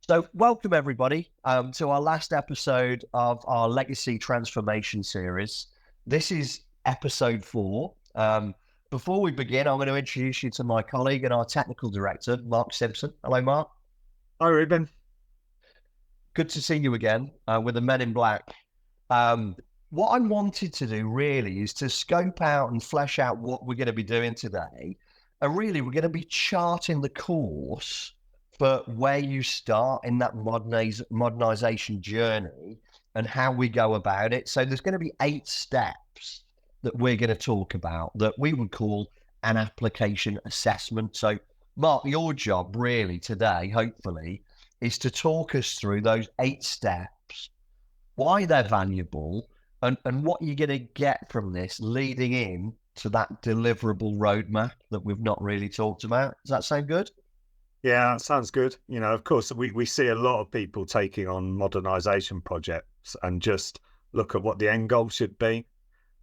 So, welcome everybody to our last episode of our Legacy Transformation series. This is episode 4. Before we begin, I'm going to introduce you to my colleague and our technical director, Mark Simpson. Hello, Mark. Hi, Reuben. Good to see you again with the Men in Black. What I wanted to do really is to scope out and flesh out what we're going to be doing today. And really, we're going to be charting the course for where you start in that modernization journey and how we go about it. So there's going to be 8 steps that we're going to talk about that we would call an application assessment. So, Mark, your job really today, hopefully, is to talk us through those 8 steps, why they're valuable, and what you're going to get from this leading in to that deliverable roadmap that we've not really talked about. Does that sound good? Yeah, that sounds good. Of course, we see a lot of people taking on modernisation projects and just look at what the end goal should be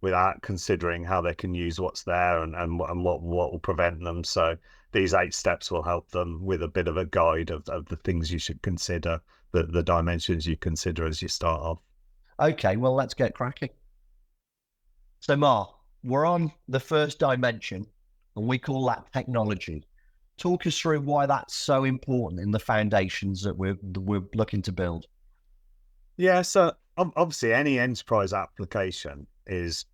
without considering how they can use what's there and what will prevent them. So these 8 steps will help them with a bit of a guide of the things you should consider, the dimensions you consider as you start off. Okay, well, let's get cracking. So, Mark, we're on the first dimension, and we call that technology. Talk us through why that's so important in the foundations that we're looking to build. Yeah, so obviously any enterprise application is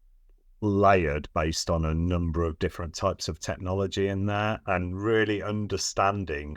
layered based on a number of different types of technology in there, and really understanding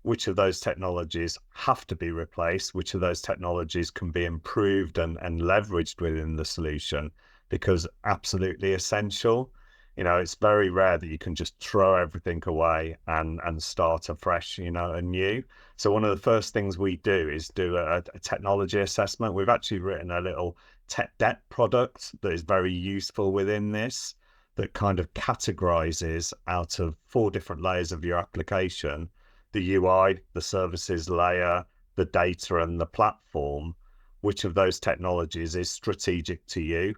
which of those technologies have to be replaced, which of those technologies can be improved and leveraged within the solution, because absolutely essential. It's very rare that you can just throw everything away and start afresh, anew. So one of the first things we do is do a technology assessment. We've actually written a little tech debt product that is very useful within this, that kind of categorizes out of 4 different layers of your application: the UI, the services layer, the data, and the platform. Which of those technologies is strategic to you,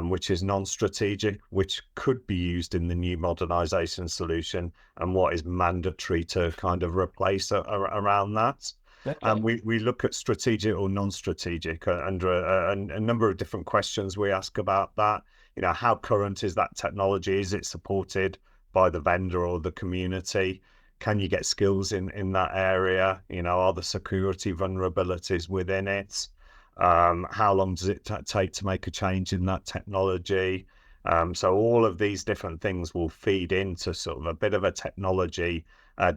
which is non-strategic, which could be used in the new modernization solution, and what is mandatory to kind of replace around that. Okay. And we look at strategic or non-strategic under a number of different questions we ask about that. How current is that technology? Is it supported by the vendor or the community? Can you get skills in that area? Are the security vulnerabilities within it? How long does it take to make a change in that technology? So all of these different things will feed into sort of a bit of a technology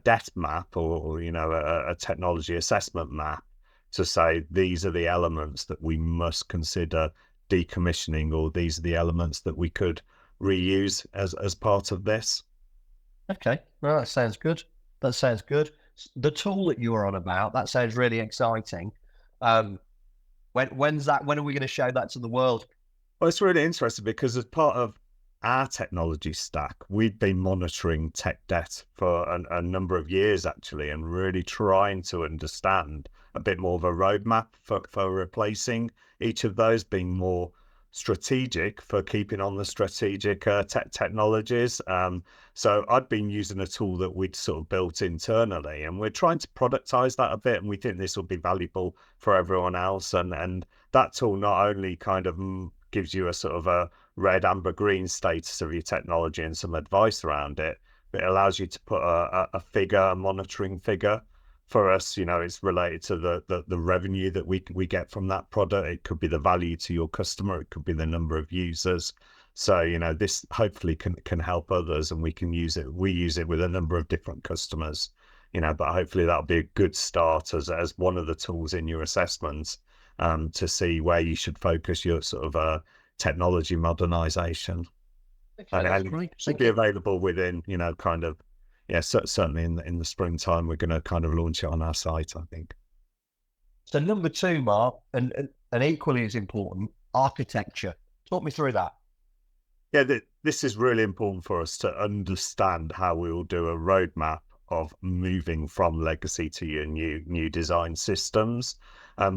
debt map, or a technology assessment map, to say these are the elements that we must consider decommissioning, or these are the elements that we could reuse as part of this. Okay, well, that sounds good. That sounds good. The tool that you were on about, that sounds really exciting. When are we going to show that to the world? Well, it's really interesting because as part of our technology stack, we've been monitoring tech debt for a number of years, actually, and really trying to understand a bit more of a roadmap for replacing each of those, being more strategic for keeping on the strategic technologies. So I'd been using a tool that we'd sort of built internally, and we're trying to productize that a bit, and we think this will be valuable for everyone else. And that tool not only kind of gives you a sort of a red, amber, green status of your technology and some advice around it, but it allows you to put a figure, a monitoring figure. For us, it's related to the revenue that we get from that product. It could be the value to your customer. It could be the number of users. So, this hopefully can help others, and we can use it. We use it with a number of different customers, but hopefully that'll be a good start as one of the tools in your assessments, to see where you should focus your sort of technology modernization. Okay, that's great. It should be available within, kind of, yeah, certainly in the springtime, we're going to kind of launch it on our site, I think. So number 2, Mark, and equally as important, architecture. Talk me through that. Yeah, this is really important for us to understand how we will do a roadmap of moving from legacy to your new design systems.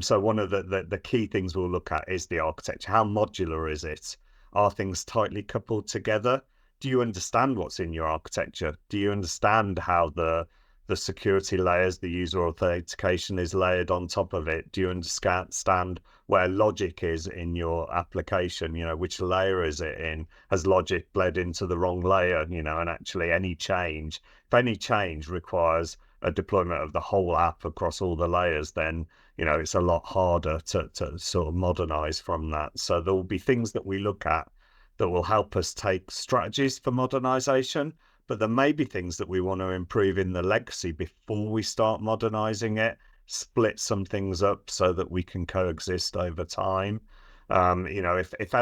So one of the key things we'll look at is the architecture. How modular is it? Are things tightly coupled together? Do you understand what's in your architecture? Do you understand how the the security layers, the user authentication is layered on top of it? Do you understand where logic is in your application? Which layer is it in? Has logic bled into the wrong layer? And actually if any change requires a deployment of the whole app across all the layers, then it's a lot harder to sort of modernize from that. So there will be things that we look at that will help us take strategies for modernization, but there may be things that we want to improve in the legacy before we start modernizing it, split some things up so that we can coexist over time. If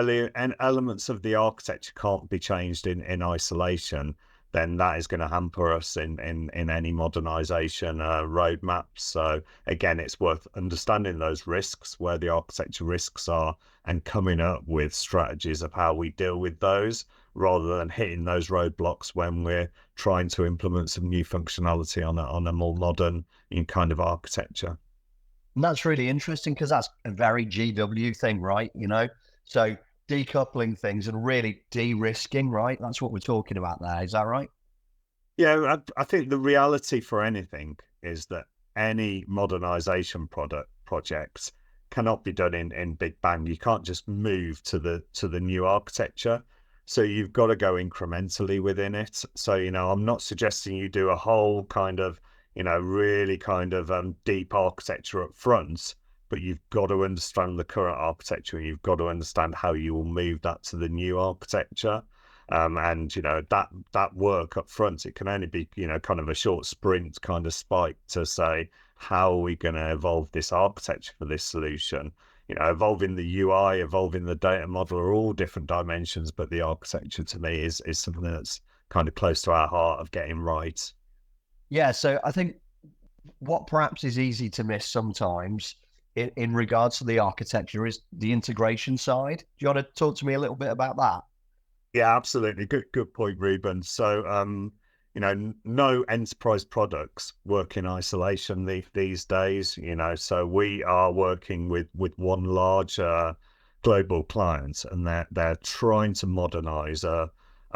elements of the architecture can't be changed in isolation, then that is going to hamper us in any modernization roadmaps. So again, it's worth understanding those risks, where the architecture risks are, and coming up with strategies of how we deal with those, rather than hitting those roadblocks when we're trying to implement some new functionality on a more modern kind of architecture. And that's really interesting, because that's a very GW thing, right? So decoupling things and really de-risking, right? That's what we're talking about there. Is that right? Yeah, I think the reality for anything is that any modernization projects cannot be done in big bang. You can't just move to the new architecture. So you've got to go incrementally within it. So, I'm not suggesting you do a whole kind of, really kind of deep architecture up front, but you've got to understand the current architecture, and you've got to understand how you will move that to the new architecture. And that work up front, it can only be kind of a short sprint kind of spike to say, how are we going to evolve this architecture for this solution? Evolving the UI, evolving the data model are all different dimensions, but the architecture to me is something that's kind of close to our heart of getting right. Yeah. So I think what perhaps is easy to miss sometimes in regards to the architecture is the integration side. Do you want to talk to me a little bit about that? Yeah, absolutely. Good point, Reuben. So, no enterprise products work in isolation these days. So we are working with one large global client, and they're trying to modernize a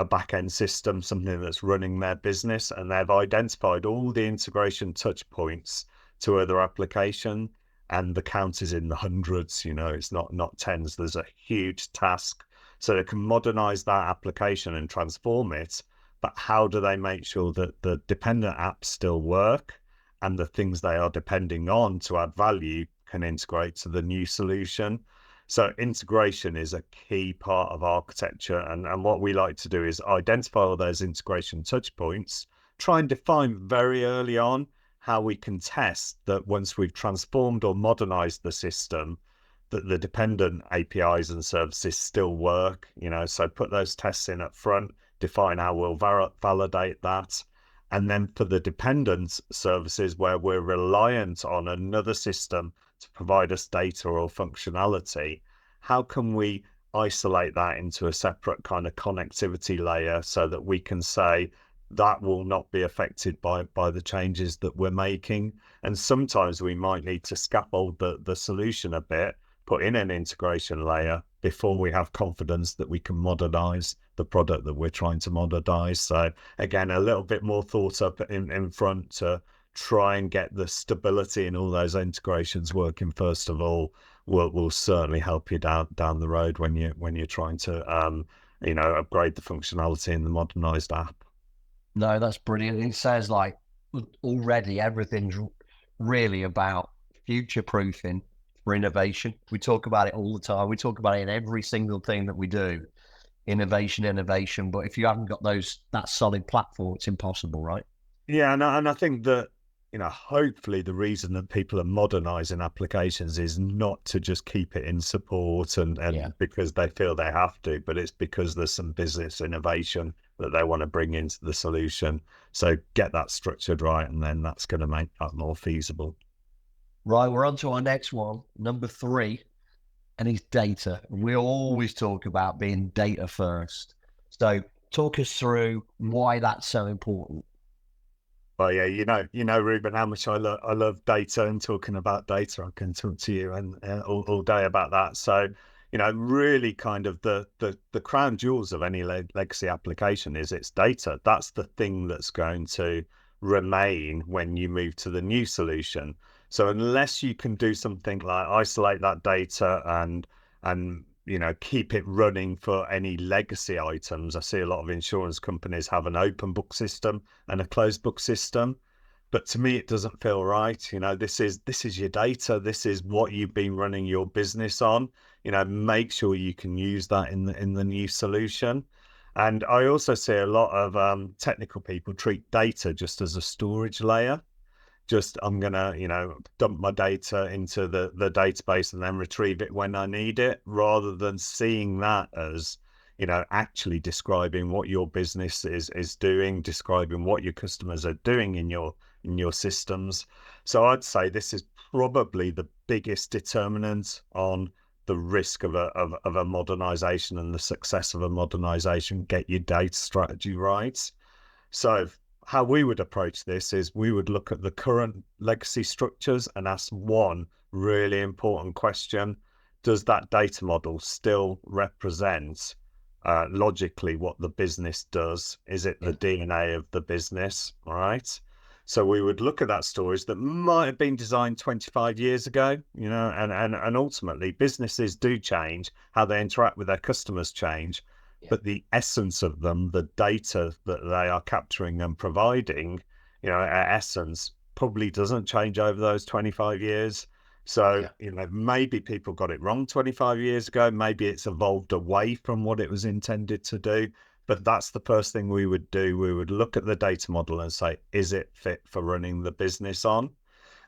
back end system, something that's running their business, and they've identified all the integration touch points to other application, and the count is in the hundreds. It's not tens. There's a huge task, so they can modernize that application and transform it. But how do they make sure that the dependent apps still work, and the things they are depending on to add value can integrate to the new solution? So integration is a key part of architecture. And what we like to do is identify all those integration touch points, try and define very early on how we can test that once we've transformed or modernized the system, that the dependent APIs and services still work. So put those tests in up front, define how we'll validate that. And then for the dependent services where we're reliant on another system to provide us data or functionality, how can we isolate that into a separate kind of connectivity layer so that we can say that will not be affected by the changes that we're making? And sometimes we might need to scaffold the solution a bit, put in an integration layer before we have confidence that we can modernize the product that we're trying to modernize. So again, a little bit more thought up in front to try and get the stability in all those integrations working first of all will certainly help you down the road when you're trying to upgrade the functionality in the modernized app. No, that's brilliant. It sounds like already everything's really about future proofing for innovation. We talk about it all the time. We talk about it in every single thing that we do. Innovation. But if you haven't got that solid platform, it's impossible, right? Yeah, and I think that hopefully the reason that people are modernizing applications is not to just keep it in support and because they feel they have to, but it's because there's some business innovation that they want to bring into the solution. So get that structured right, and then that's going to make that more feasible. Right, we're on to our next one, number 3, and it's data. We always talk about being data first. So talk us through why that's so important. Well, yeah, Reuben, how much I love data, and talking about data. I can talk to you and all day about that. So, really kind of the crown jewels of any legacy application is its data. That's the thing that's going to remain when you move to the new solution. So unless you can do something like isolate that data and keep it running for any legacy items. I see a lot of insurance companies have an open book system and a closed book system. But to me, it doesn't feel right. This is your data. This is what you've been running your business on. Make sure you can use that in the new solution. And I also see a lot of technical people treat data just as a storage layer. Just I'm gonna, dump my data into the database and then retrieve it when I need it, rather than seeing that as, actually describing what your business is doing, describing what your customers are doing in your systems. So I'd say this is probably the biggest determinant on the risk of a modernization and the success of a modernization. Get your data strategy right. So how we would approach this is we would look at the current legacy structures and ask one really important question. Does that data model still represent logically what the business does? Is it the DNA of the business? All right. So we would look at that storage that might have been designed 25 years ago, and ultimately businesses do change, how they interact with their customers change. But the essence of them, the data that they are capturing and providing, at essence, probably doesn't change over those 25 years. So, maybe people got it wrong 25 years ago. Maybe it's evolved away from what it was intended to do. But that's the first thing we would do. We would look at the data model and say, is it fit for running the business on?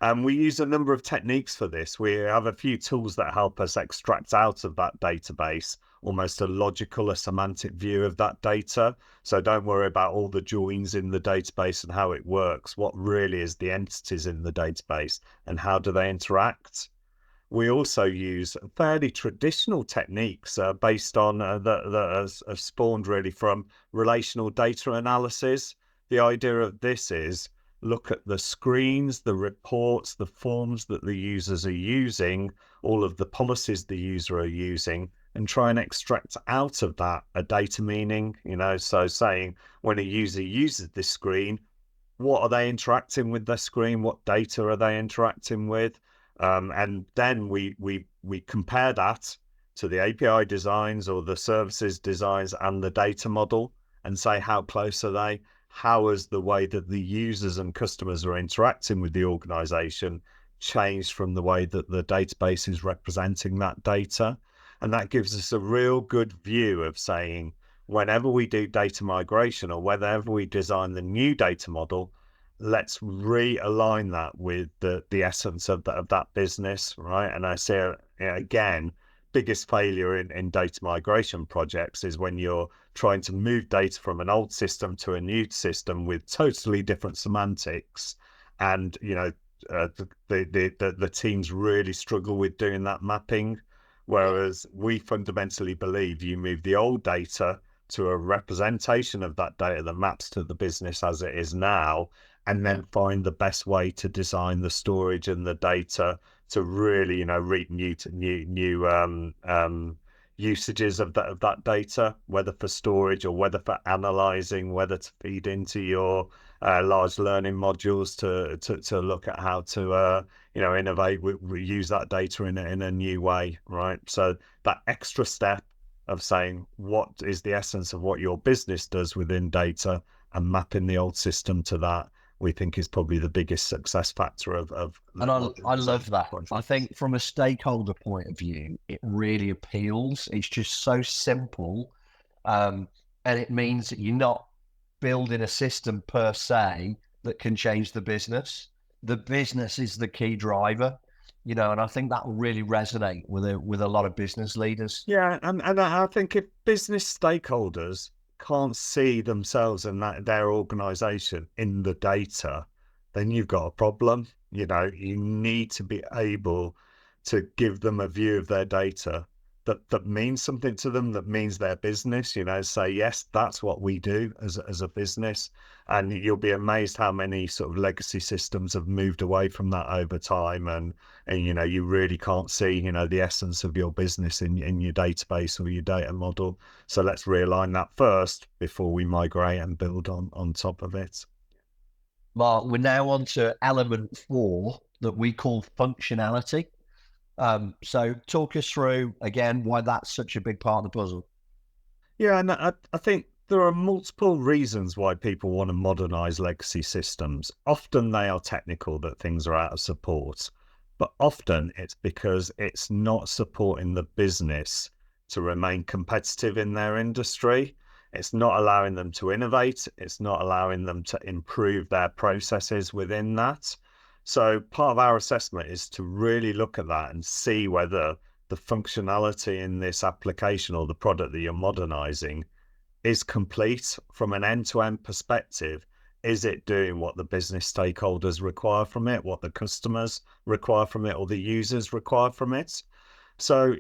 And we use a number of techniques for this. We have a few tools that help us extract out of that database almost a logical, a semantic view of that data. So don't worry about all the joins in the database and how it works. What really is the entities in the database and how do they interact? We also use fairly traditional techniques based on that have spawned really from relational data analysis. The idea of this is look at the screens, the reports, the forms that the users are using, all of the policies the user are using, and try and extract out of that a data meaning. So saying when a user uses this screen, what are they interacting with the screen? What data are they interacting with? And then we compare that to the API designs or the services designs and the data model and say, how close are they? How has the way that the users and customers are interacting with the organization changed from the way that the database is representing that data? And that gives us a real good view of saying, whenever we do data migration or whenever we design the new data model, let's realign that with the essence of that business, right? And I say, again, biggest failure in data migration projects is when you're trying to move data from an old system to a new system with totally different semantics. And, the teams really struggle with doing that mapping. Whereas we fundamentally believe you move the old data to a representation of that data that maps to the business as it is now, and then find the best way to design the storage and the data to really, reap new usages of that data, whether for storage or whether for analyzing, whether to feed into your large learning modules to look at how to innovate, use that data in a new way, right? So that extra step of saying what is the essence of what your business does within data and mapping the old system to that, we think is probably the biggest success factor of and I love that. I think from a stakeholder point of view, it really appeals. It's just so simple, and it means that you're not building a system per se that can change the business. The business is the key driver, and I think that will really resonate with a lot of business leaders. Yeah, and I think if business stakeholders can't see themselves and their organization in the data, then you've got a problem. You need to be able to give them a view of their data that means something to them, that means their business, say, yes, that's what we do as a business. And you'll be amazed how many sort of legacy systems have moved away from that over time. And you really can't see, the essence of your business in your database or your data model. So let's realign that first before we migrate and build on top of it. Mark, we're now on to element 4 that we call functionality. So talk us through again why that's such a big part of the puzzle. Yeah, and I think there are multiple reasons why people want to modernize legacy systems. Often they are technical, that things are out of support, but often it's because it's not supporting the business to remain competitive in their industry. It's not allowing them to innovate. It's not allowing them to improve their processes within that. So part of our assessment is to really look at that and see whether the functionality in this application or the product that you're modernizing is complete from an end-to-end perspective. Is it doing what the business stakeholders require from it, what the customers require from it, or the users require from it? So,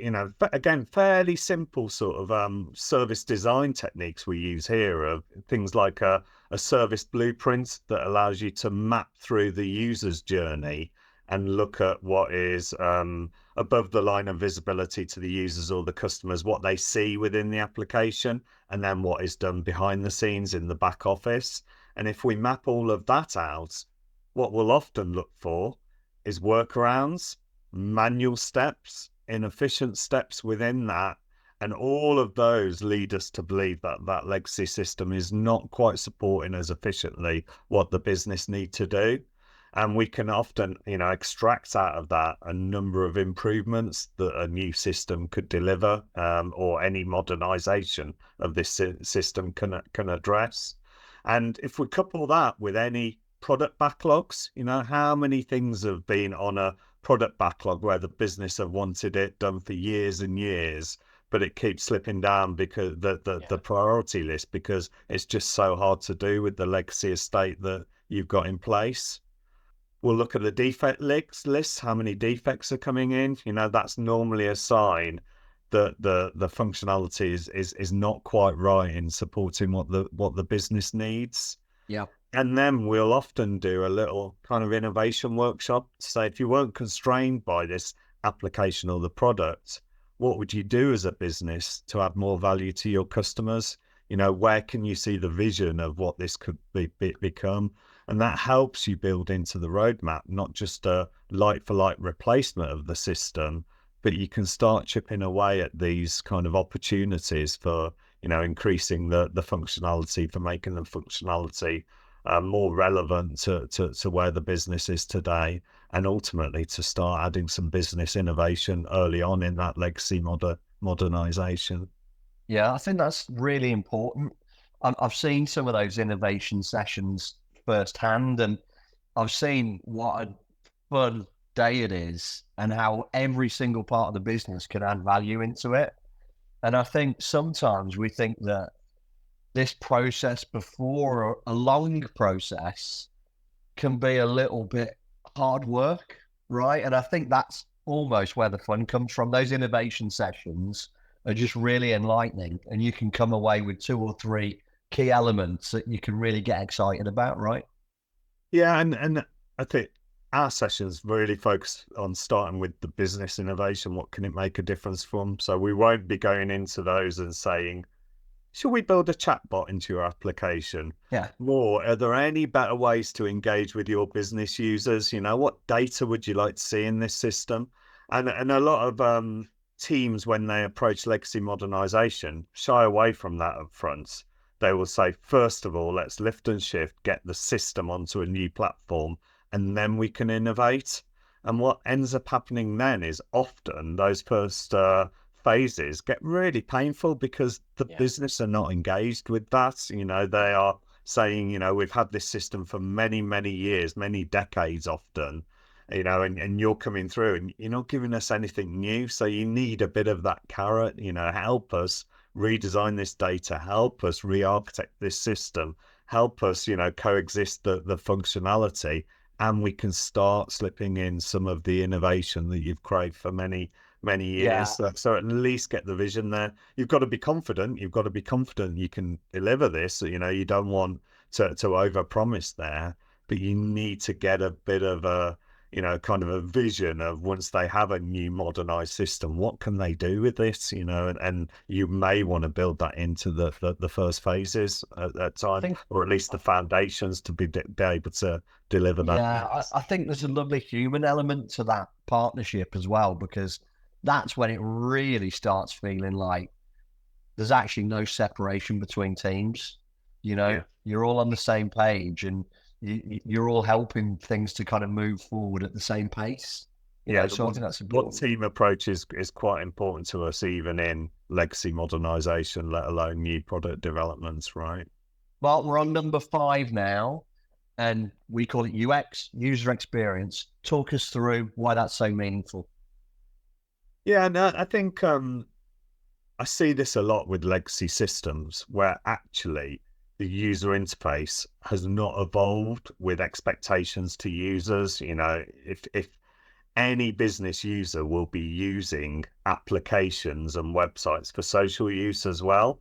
again, fairly simple sort of service design techniques we use here are things like a service blueprint that allows you to map through the user's journey and look at what is above the line of visibility to the users or the customers, what they see within the application, and then what is done behind the scenes in the back office. And if we map all of that out, what we'll often look for is workarounds, manual steps, inefficient steps within that. And all of those lead us to believe that that legacy system is not quite supporting as efficiently what the business need to do. And we can often, extract out of that a number of improvements that a new system could deliver, or any modernization of this system can address. And if we couple that with any product backlogs, how many things have been on a product backlog where the business have wanted it done for years and years, but it keeps slipping down because the priority list, because it's just so hard to do with the legacy estate that you've got in place. We'll look at the defect list, how many defects are coming in. That's normally a sign that the functionality is not quite right in supporting what the business needs. Yeah. And then we'll often do a little kind of innovation workshop to say, if you weren't constrained by this application or the product, what would you do as a business to add more value to your customers? Where can you see the vision of what this could become? And that helps you build into the roadmap, not just a like for like replacement of the system, but you can start chipping away at these kind of opportunities for, increasing the functionality, for making the functionality more relevant to where the business is today, and ultimately to start adding some business innovation early on in that legacy modernization. Yeah, I think that's really important. I've seen some of those innovation sessions firsthand, and I've seen what a fun day it is and how every single part of the business can add value into it. And I think sometimes we think that this process before a long process can be a little bit hard work, right? And I think that's almost where the fun comes from. Those innovation sessions are just really enlightening, and you can come away with 2 or 3 key elements that you can really get excited about, right? Yeah, and I think our sessions really focus on starting with the business innovation. What can it make a difference from? So we won't be going into those and saying, should we build a chatbot into your application? Yeah. More, are there any better ways to engage with your business users? What data would you like to see in this system? And a lot of teams, when they approach legacy modernization, shy away from that up front. They will say, first of all, let's lift and shift, get the system onto a new platform, and then we can innovate. And what ends up happening then is often those first phases get really painful because the business are not engaged with that. They are saying, we've had this system for many, many years, many decades often, and you're coming through and you're not giving us anything new. So you need a bit of that carrot, help us redesign this data, help us re-architect this system, help us, coexist the functionality, and we can start slipping in some of the innovation that you've craved for many years. Yeah. So at least get the vision there. You've got to be confident. You've got to be confident you can deliver this. You don't want to overpromise there, but you need to get a bit of a kind of a vision of once they have a new modernized system, what can they do with this, and you may want to build that into the first phases at that I time, think, or at least the foundations to be able to deliver that. yeah, I think there's a lovely human element to that partnership as well, because that's when it really starts feeling like there's actually no separation between teams. Yeah. You're all on the same page, and you're all helping things to kind of move forward at the same pace. Yeah, the So I think that's one important. team approach is quite important to us, even in legacy modernization, let alone new product developments, right? Well, we're on number 5 now, and we call it UX, user experience. Talk us through why that's so meaningful. Yeah, no, I think I see this a lot with legacy systems where actually the user interface has not evolved with expectations to users. If any business user will be using applications and websites for social use as well.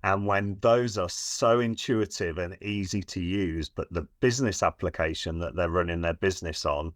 And when those are so intuitive and easy to use, but the business application that they're running their business on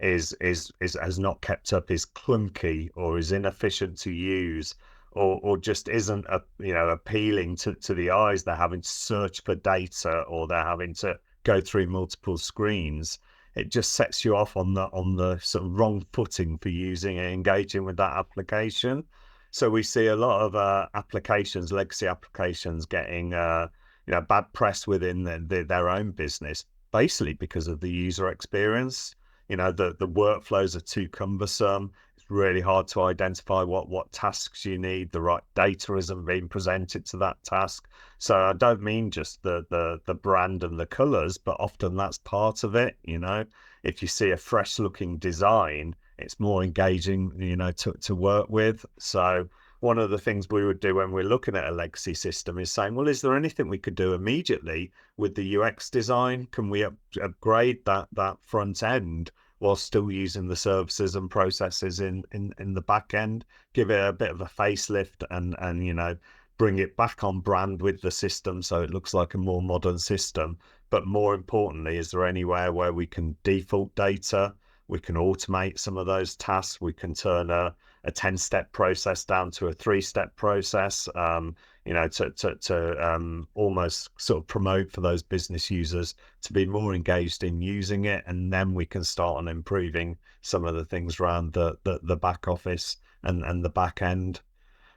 is has not kept up, is clunky or is inefficient to use, or just isn't appealing to the eyes. They're having to search for data, or they're having to go through multiple screens. It just sets you off on the sort of wrong footing for using and engaging with that application. So we see a lot of applications, legacy applications, getting bad press within their own business, basically because of the user experience. The workflows are too cumbersome. It's really hard to identify what tasks you need. The right data isn't being presented to that task. So I don't mean just the brand and the colors, but often that's part of it. If you see a fresh looking design, it's more engaging, to work with. So one of the things we would do when we're looking at a legacy system is saying, well, is there anything we could do immediately with the UX design? Can we upgrade that front end while still using the services and processes in the back end? Give it a bit of a facelift and bring it back on brand with the system so it looks like a more modern system. But more importantly, is there anywhere where we can default data? We can automate some of those tasks. We can turn a 10-step process down to a 3-step process, to almost sort of promote for those business users to be more engaged in using it. And then we can start on improving some of the things around the back office and the back end.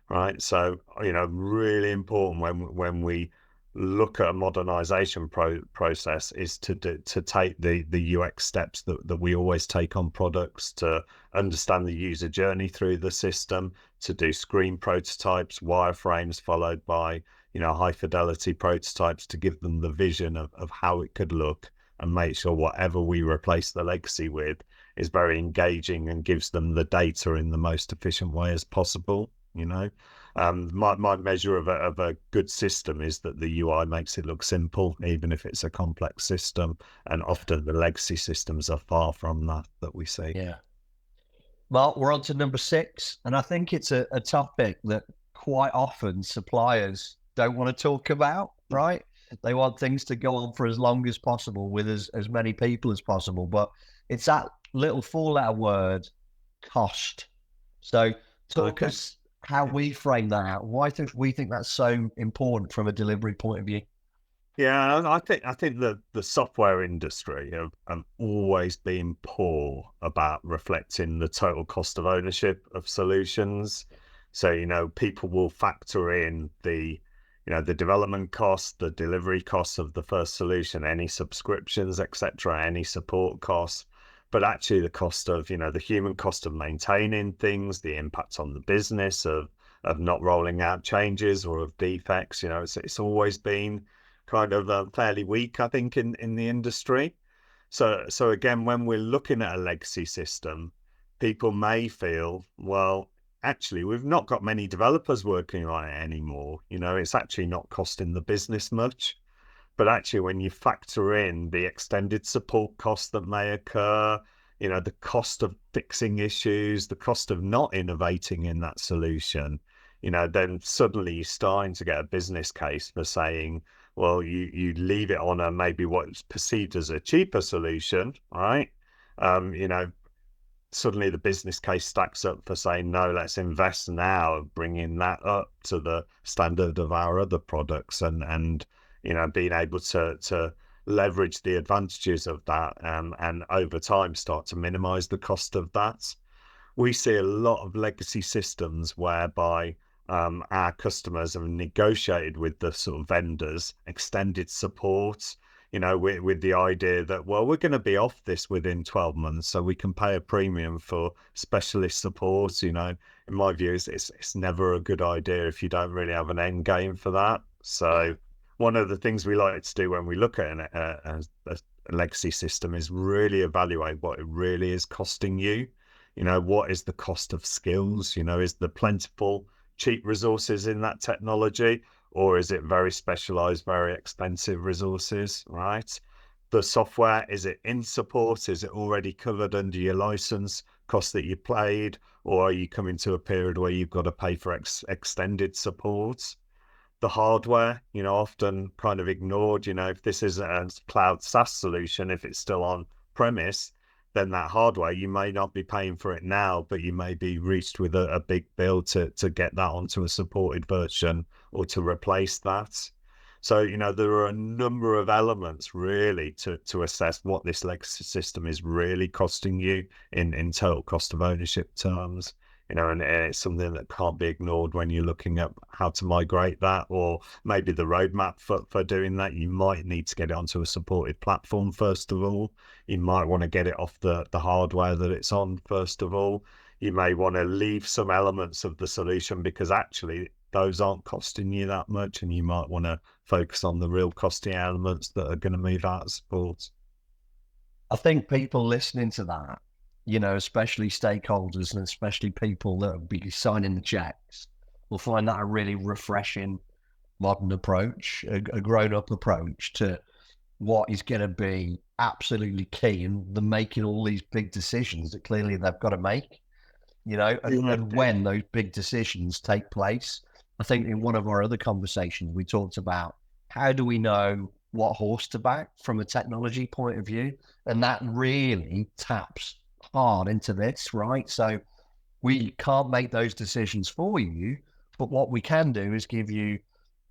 Right. So, really important when we look at a modernization process is to take the UX steps that we always take on products, to understand the user journey through the system, to do screen prototypes, wireframes, followed by, high fidelity prototypes to give them the vision of how it could look, and make sure whatever we replace the legacy with is very engaging and gives them the data in the most efficient way as possible. My measure of a good system is that the UI makes it look simple, even if it's a complex system. And often the legacy systems are far from that we see. Yeah. Well, we're on to number 6, and I think it's a topic that quite often suppliers don't want to talk about, right? They want things to go on for as long as possible with as many people as possible, but it's that little 4-letter word, cost. So talk Okay. us how we frame that out. Why do we think that's so important from a delivery point of view? Yeah, I think the software industry have always been poor about reflecting the total cost of ownership of solutions. So, people will factor in the development cost, the delivery costs of the first solution, any subscriptions, etc., any support costs. But actually the cost of, the human cost of maintaining things, the impact on the business of not rolling out changes or of defects, it's always been kind of fairly weak, I think, in the industry. So again, when we're looking at a legacy system, people may feel, well, actually, we've not got many developers working on it anymore. It's actually not costing the business much. But actually, when you factor in the extended support costs that may occur, the cost of fixing issues, the cost of not innovating in that solution, then suddenly you're starting to get a business case for saying, well, you leave it on a maybe what's perceived as a cheaper solution, right? You know, suddenly the business case stacks up for saying, no, let's invest now, bringing that up to the standard of our other products, and you know, being able to leverage the advantages of that, and over time start to minimize the cost of that. We see a lot of legacy systems whereby our customers have negotiated with the sort of vendors extended support, you know, with the idea that, well, we're going to be off this within 12 months, so we can pay a premium for specialist support. You know, in my view, it's never a good idea if you don't really have an end game for that. Yeah. So one of the things we like to do when we look at a legacy system is really evaluate what it really is costing you. You know, what is the cost of skills? You know, is there plentiful, cheap resources in that technology, or is it very specialized, very expensive resources, right? The software, is it in support? Is it already covered under your license cost that you paid? Or are you coming to a period where you've got to pay for extended support? The hardware, you know, often kind of ignored. You know, if this is a cloud SaaS solution, if it's still on premise, then that hardware, you may not be paying for it now, but you may be reached with a big bill to get that onto a supported version or to replace that. So, you know, there are a number of elements really to assess what this legacy system is really costing you in total cost of ownership terms. You know, and it's something that can't be ignored when you're looking at how to migrate that, or maybe the roadmap for doing that. You might need to get it onto a supported platform first of all. You might want to get it off the hardware that it's on first of all. You may want to leave some elements of the solution because actually those aren't costing you that much, and you might want to focus on the real costing elements that are going to move out of support. I think people listening to that, you know, especially stakeholders and especially people that will be signing the checks, will find that a really refreshing modern approach, a grown-up approach to what is going to be absolutely key in the making all these big decisions that clearly they've got to make, you know, Yeah, and when those big decisions take place. I think in one of our other conversations, we talked about how do we know what horse to back from a technology point of view? And that really taps hard into this, right? So we can't make those decisions for you, but what we can do is give you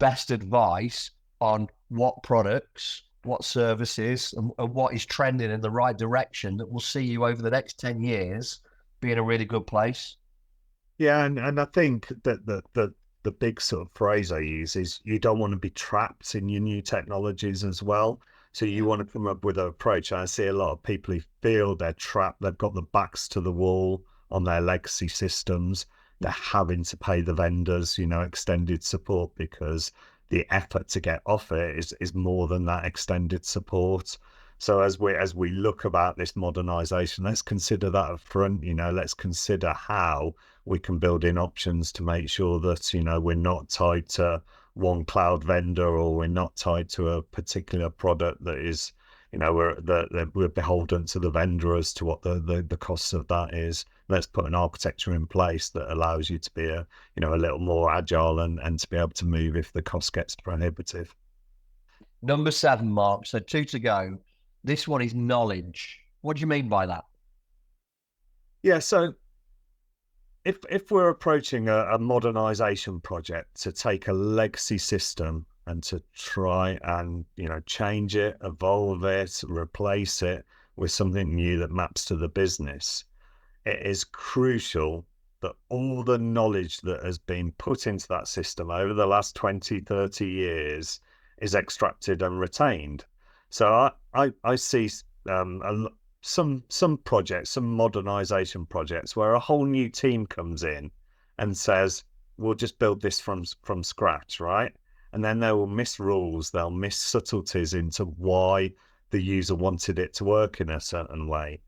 best advice on what products, what services, and what is trending in the right direction that will see you over the next 10 years be in a really good place. yeah, and I think that the big sort of phrase I use is you don't want to be trapped in your new technologies as well. So you Yeah. want to come up with an approach. I see a lot of people who feel they're trapped, they've got the backs to the wall on their legacy systems. They're having to pay the vendors, you know, extended support because the effort to get off it is more than that extended support. So as we look about this modernization, let's consider that up front, you know, let's consider how we can build in options to make sure that, you know, we're not tied to one cloud vendor, or we're not tied to a particular product that is, you know, we're beholden to the vendor as to what the costs of that is. Let's put an architecture in place that allows you to be you know, a little more agile and to be able to move if the cost gets prohibitive. Number 7, Mark. So 2 to go. This one is knowledge. What do you mean by that? Yeah, so if we're approaching a modernization project to take a legacy system and to try and, you know, change it, evolve it, replace it with something new that maps to the business, it is crucial that all the knowledge that has been put into that system over the last 20, 30 years is extracted and retained. So I see some projects, some modernization projects where a whole new team comes in and says, we'll just build this from scratch, right? And then they will miss rules, they'll miss subtleties into why the user wanted it to work in a certain way.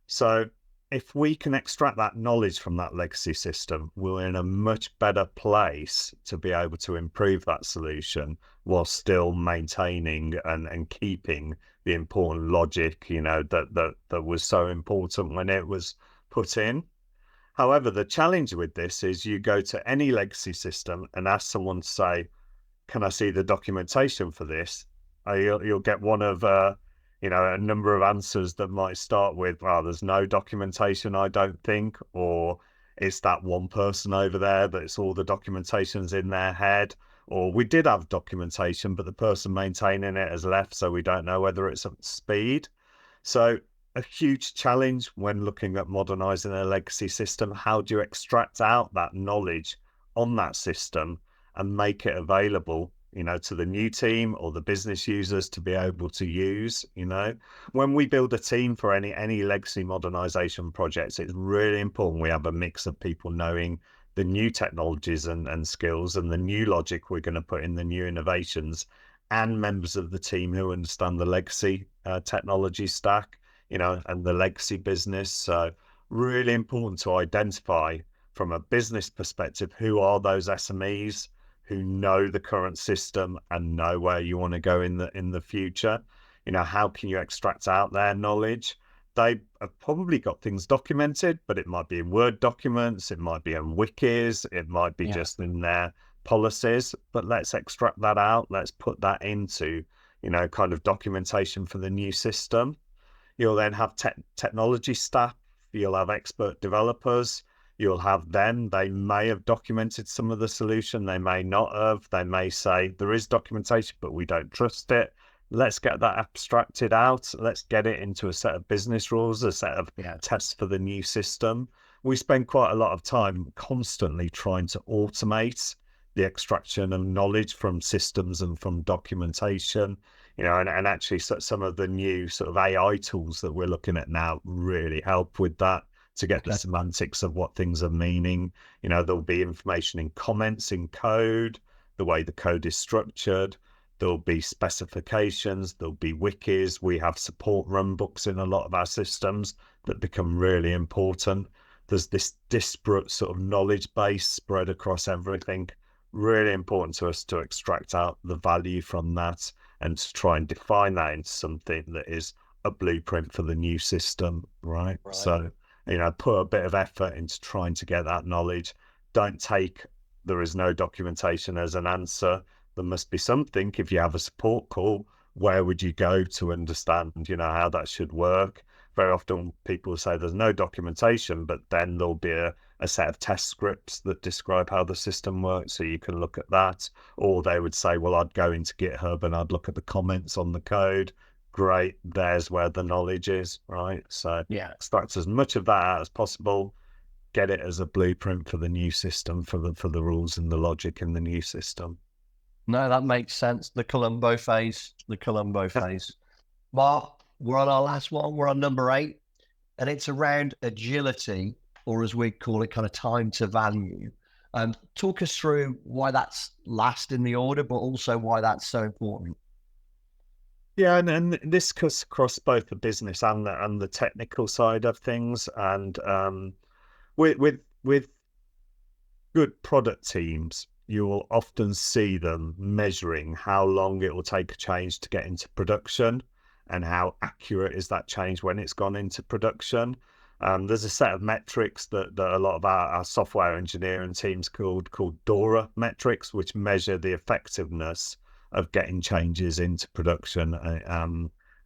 So if we can extract that knowledge from that legacy system, we're in a much better place to be able to improve that solution while still maintaining and keeping the important logic, you know, that was so important when it was put in. However, the challenge with this is you go to any legacy system and ask someone to say, can I see the documentation for this? You'll get one of a number of answers that might start with, well, there's no documentation, I don't think, or it's that one person over there that's all the documentation's in their head, or we did have documentation, but the person maintaining it has left, so we don't know whether it's up to speed. So a huge challenge when looking at modernizing a legacy system. How do you extract out that knowledge on that system and make it available, to the new team or the business users to be able to use? When we build a team for any legacy modernization projects, it's really important we have a mix of people knowing the new technologies and skills and the new logic we're going to put in the new innovations, and members of the team who understand the legacy technology stack, and the legacy business. So really important to identify from a business perspective, who are those SMEs who know the current system and know where you want to go in the future. How can you extract out their knowledge? They have probably got things documented, but it might be in Word documents, it might be in wikis, it might be just in their policies, but let's extract that out. Let's put that into, kind of documentation for the new system. You'll then have technology staff, you'll have expert developers, you'll have them. They may have documented some of the solution, they may not have. They may say there is documentation, but we don't trust it. Let's get that abstracted out. Let's get it into a set of business rules, a set of tests for the new system. We spend quite a lot of time constantly trying to automate the extraction of knowledge from systems and from documentation, and actually some of the new sort of AI tools that we're looking at now really help with that, to get the semantics of what things are meaning. There'll be information in comments in code, the way the code is structured. There'll be specifications, there'll be wikis. We have support run books in a lot of our systems that become really important. There's this disparate sort of knowledge base spread across everything. Really important to us to extract out the value from that and to try and define that into something that is a blueprint for the new system, right? So, put a bit of effort into trying to get that knowledge. Don't take there is no documentation as an answer. There must be something. If you have a support call, where would you go to understand, how that should work? Very often people say there's no documentation, but then there'll be a set of test scripts that describe how the system works, so you can look at that. Or they would say, well, I'd go into GitHub and I'd look at the comments on the code. Great, there's where the knowledge is, right? So extract as much of that out as possible, get it as a blueprint for the new system, for the rules and the logic in the new system. No, that makes sense. The Columbo phase. Mark, we're on our last one. We're on number 8, and it's around agility, or as we call it, kind of time to value. Talk us through why that's last in the order, but also why that's so important. Yeah, and this cuts across both the business and the technical side of things. And with good product teams, you will often see them measuring how long it will take a change to get into production and how accurate is that change when it's gone into production. There's a set of metrics that a lot of our software engineering teams called DORA metrics, which measure the effectiveness of getting changes into production.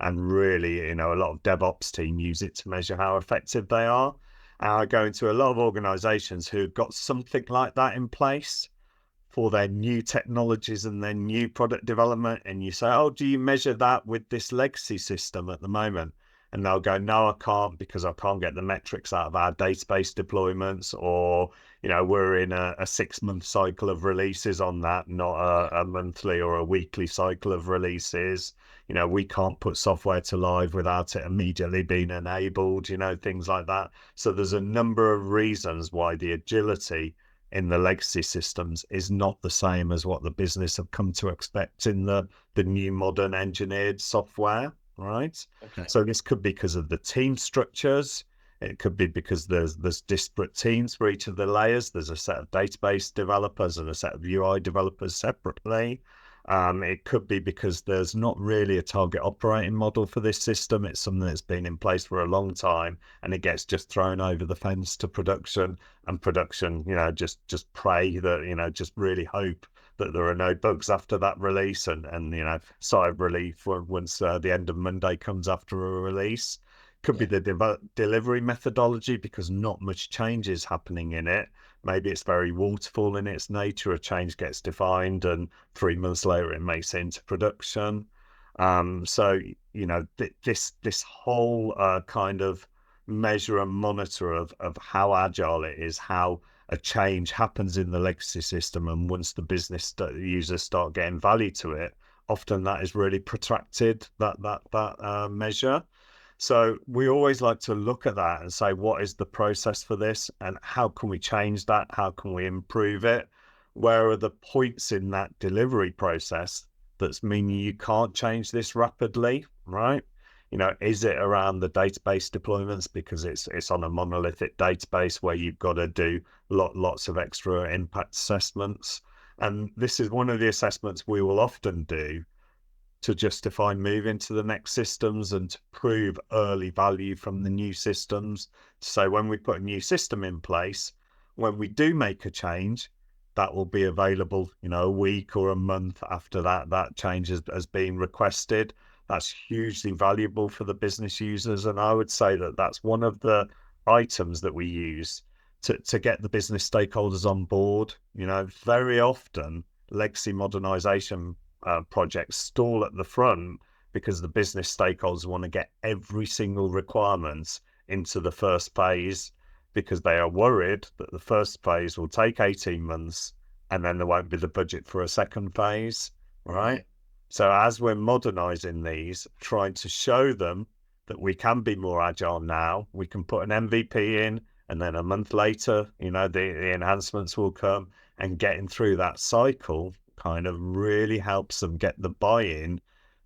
And really, a lot of DevOps team use it to measure how effective they are. I go into a lot of organizations who've got something like that in place for their new technologies and their new product development. And you say, oh, do you measure that with this legacy system at the moment? And they'll go, no, I can't, because I can't get the metrics out of our database deployments, or, we're in a 6-month cycle of releases on that, not a monthly or a weekly cycle of releases. We can't put software to live without it immediately being enabled, things like that. So there's a number of reasons why the agility in the legacy systems is not the same as what the business have come to expect in the new modern engineered software, right? Okay. So this could be because of the team structures. It could be because there's disparate teams for each of the layers. There's a set of database developers and a set of UI developers separately. It could be because there's not really a target operating model for this system. It's something that's been in place for a long time, and it gets just thrown over the fence to production, and production, just pray that, just really hope that there are no bugs after that release, and sigh of relief once the end of Monday comes after a release. Could be Yeah. the delivery methodology, because not much change is happening in it. Maybe it's very waterfall in its nature. A change gets defined, and 3 months later it makes it into production. So this whole kind of measure and monitor of how agile it is, how a change happens in the legacy system, and once the business users start getting value to it, often that is really protracted, that measure. So we always like to look at that and say, what is the process for this, and how can we change that? How can we improve it? Where are the points in that delivery process that's meaning you can't change this rapidly, right? Is it around the database deployments, because it's on a monolithic database where you've got to do lots of extra impact assessments? And this is one of the assessments we will often do to justify moving to the next systems and to prove early value from the new systems. So when we put a new system in place, when we do make a change, that will be available, a week or a month after that change has been requested. That's hugely valuable for the business users. And I would say that that's one of the items that we use to get the business stakeholders on board. Very often legacy modernization projects stall at the front because the business stakeholders want to get every single requirement into the first phase, because they are worried that the first phase will take 18 months and then there won't be the budget for a second phase, right? So as we're modernizing these, trying to show them that we can be more agile now, we can put an MVP in, and then a month later, the enhancements will come, and getting through that cycle kind of really helps them get the buy-in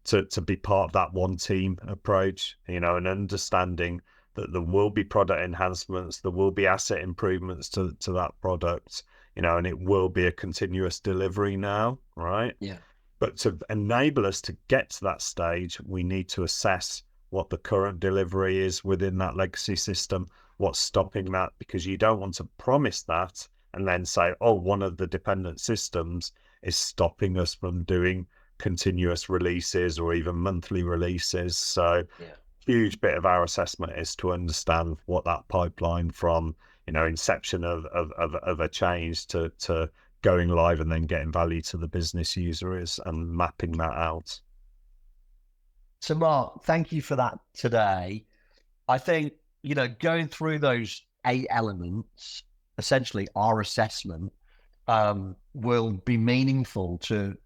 to be part of that one team approach, and understanding that there will be product enhancements, there will be asset improvements to that product, and it will be a continuous delivery now, right? Yeah. But to enable us to get to that stage, we need to assess what the current delivery is within that legacy system, what's stopping that, because you don't want to promise that and then say, oh, one of the dependent systems is stopping us from doing continuous releases or even monthly releases. So Yeah. huge bit of our assessment is to understand what that pipeline from inception of a change to going live and then getting value to the business user is, and mapping that out. So, Mark, thank you for that today. I think, going through those 8 elements, essentially our assessment, will be meaningful to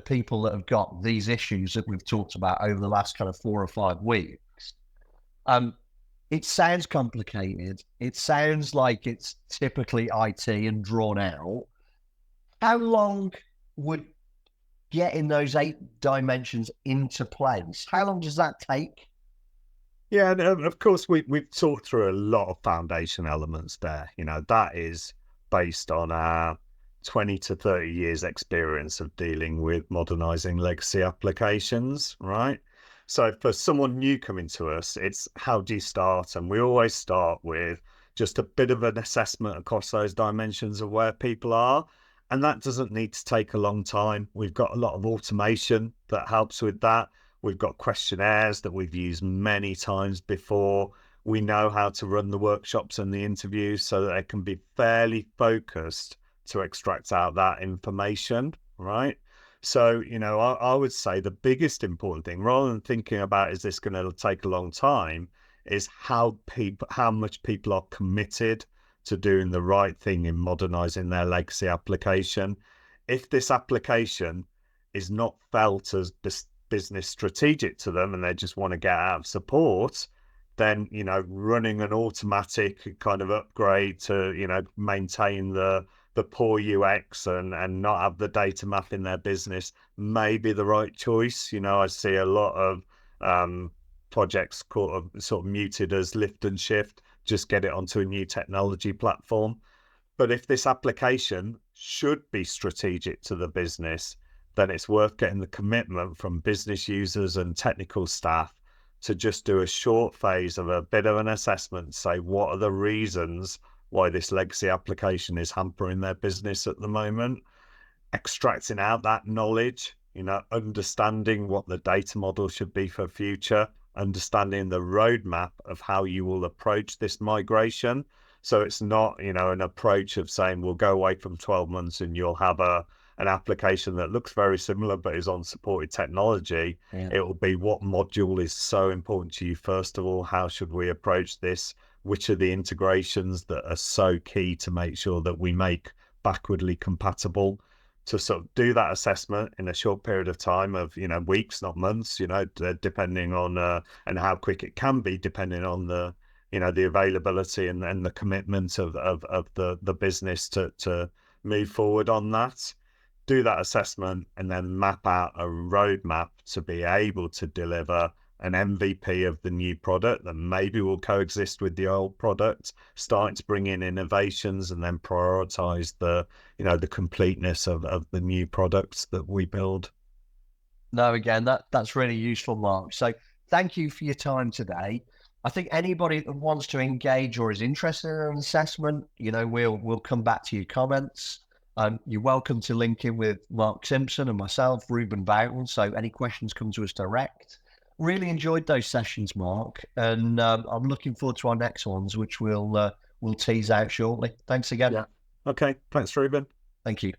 people that have got these issues that we've talked about over the last kind of 4 or 5 weeks. It sounds complicated. It sounds like it's typically IT and drawn out. How long would getting those 8 dimensions into place, how long does that take? Yeah, and of course we've talked through a lot of foundation elements there. That is based on our 20 to 30 years experience of dealing with modernizing legacy applications, right? So for someone new coming to us, it's how do you start? And we always start with just a bit of an assessment across those dimensions of where people are. And that doesn't need to take a long time. We've got a lot of automation that helps with that. We've got questionnaires that we've used many times before. We know how to run the workshops and the interviews so that they can be fairly focused to extract out that information, right? So, I would say the biggest important thing, rather than thinking about is this going to take a long time, is how much people are committed to doing the right thing in modernizing their legacy application. If this application is not felt as business strategic to them and they just want to get out of support, then running an automatic kind of upgrade to maintain the poor UX and not have the data map in their business may be the right choice. I see a lot of projects sort of muted as lift and shift, just get it onto a new technology platform. But if this application should be strategic to the business, then it's worth getting the commitment from business users and technical staff to just do a short phase of a bit of an assessment, say what are the reasons why this legacy application is hampering their business at the moment. extracting out that knowledge, understanding what the data model should be for future, understanding the roadmap of how you will approach this migration. So it's not, an approach of saying we'll go away from 12 months and you'll have an application that looks very similar but is on supported technology. Yeah. It will be what module is so important to you, first of all. How should we approach this? Which are the integrations that are so key to make sure that we make backwardly compatible? To sort of do that assessment in a short period of time of, weeks, not months, depending on and how quick it can be, depending on the the availability and the commitment of the business to move forward on that. Do that assessment and then map out a roadmap to be able to deliver an MVP of the new product that maybe will coexist with the old product, starting to bring in innovations, and then prioritize the completeness of the new products that we build. No, again, that's really useful, Mark. So thank you for your time today. I think anybody that wants to engage or is interested in an assessment, we'll come back to your comments. You're welcome to link in with Mark Simpson and myself, Reuben Boughton. So any questions come to us direct. Really enjoyed those sessions, Mark, and I'm looking forward to our next ones, which we'll tease out shortly. Thanks again. Yeah. Okay. Thanks, Reuben. Thank you.